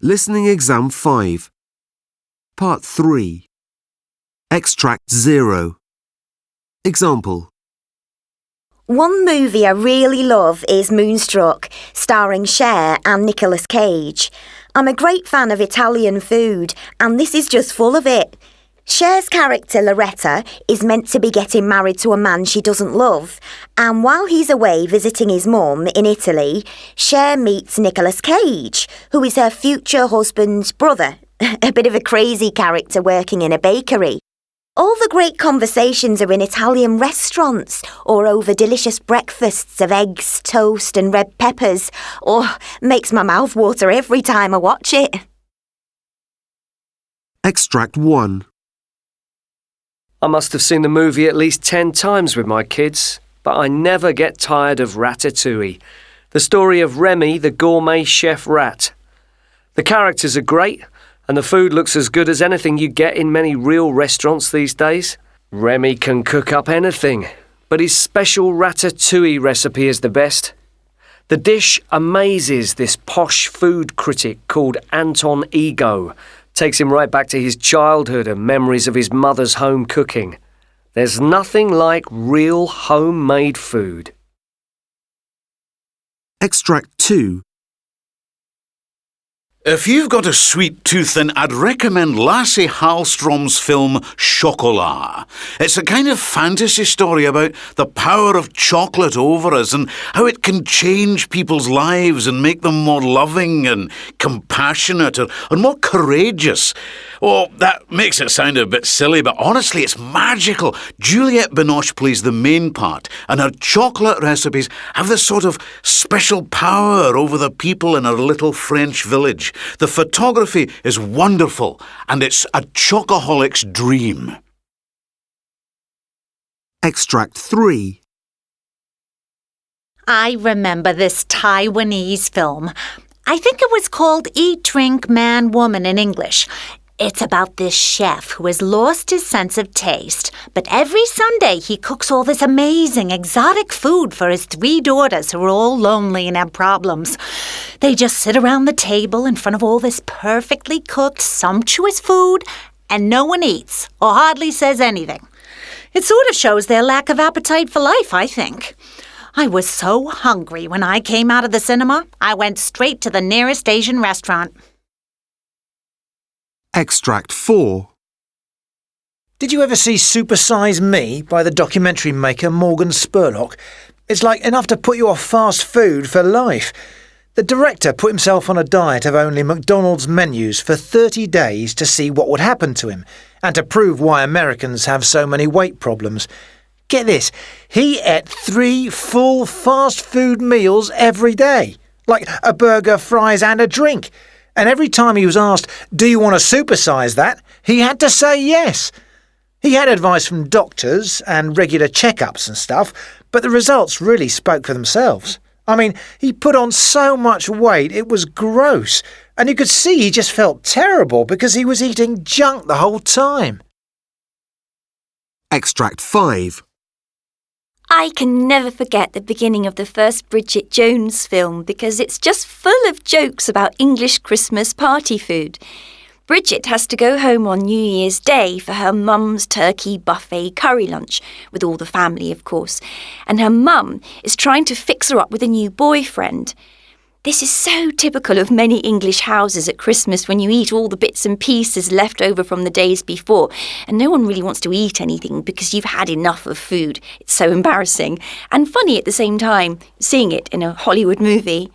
Listening Exam 5. Part 3. Extract 0. Example. One movie I really love is Moonstruck, starring Cher and Nicolas Cage. I'm a great fan of Italian food, and this is just full of it. Cher's character, Loretta, is meant to be getting married to a man she doesn't love, and while he's away visiting his mum in Italy, Cher meets Nicolas Cage, who is her future husband's brother, a bit of a crazy character working in a bakery. All the great conversations are in Italian restaurants or over delicious breakfasts of eggs, toast and red peppers. Oh, makes my mouth water every time I watch it. Extract 1. I must have seen the movie at least 10 times with my kids, but I never get tired of Ratatouille, the story of Remy, the gourmet chef rat. The characters are great, and the food looks as good as anything you get in many real restaurants these days. Remy can cook up anything, but his special ratatouille recipe is the best. The dish amazes this posh food critic called Anton Ego, takes him right back to his childhood and memories of his mother's home cooking. There's nothing like real homemade food. Extract 2. If you've got a sweet tooth, then I'd recommend Lasse Hallström's film Chocolat. It's a kind of fantasy story about the power of chocolate over us and how it can change people's lives and make them more loving and compassionate or more courageous. Oh, that makes it sound a bit silly, but honestly, it's magical. Juliette Binoche plays the main part, and her chocolate recipes have this sort of special power over the people in her little French village. The photography is wonderful, and it's a chocoholic's dream. Extract 3. I remember this Taiwanese film. I think it was called Eat, Drink, Man, Woman in English. It's about this chef who has lost his sense of taste, but every Sunday he cooks all this amazing exotic food for his 3 daughters who are all lonely and have problems. They just sit around the table in front of all this perfectly cooked, sumptuous food, and no one eats or hardly says anything. It sort of shows their lack of appetite for life, I think. I was so hungry when I came out of the cinema, I went straight to the nearest Asian restaurant. Extract 4. Did you ever see Super Size Me by the documentary maker Morgan Spurlock? It's like enough to put you off fast food for life. The director put himself on a diet of only McDonald's menus for 30 days to see what would happen to him and to prove why Americans have so many weight problems. Get this, he ate 3 full fast food meals every day, like a burger, fries and a drink. And every time he was asked, do you want to supersize that, he had to say yes. He had advice from doctors and regular checkups and stuff, but the results really spoke for themselves. I mean, he put on so much weight, it was gross. And you could see he just felt terrible because he was eating junk the whole time. Extract 5. I can never forget the beginning of the first Bridget Jones film because it's just full of jokes about English Christmas party food. Bridget has to go home on New Year's Day for her mum's turkey buffet curry lunch, with all the family, of course, and her mum is trying to fix her up with a new boyfriend. This is so typical of many English houses at Christmas when you eat all the bits and pieces left over from the days before, and no one really wants to eat anything because you've had enough of food. It's so embarrassing and funny at the same time, seeing it in a Hollywood movie.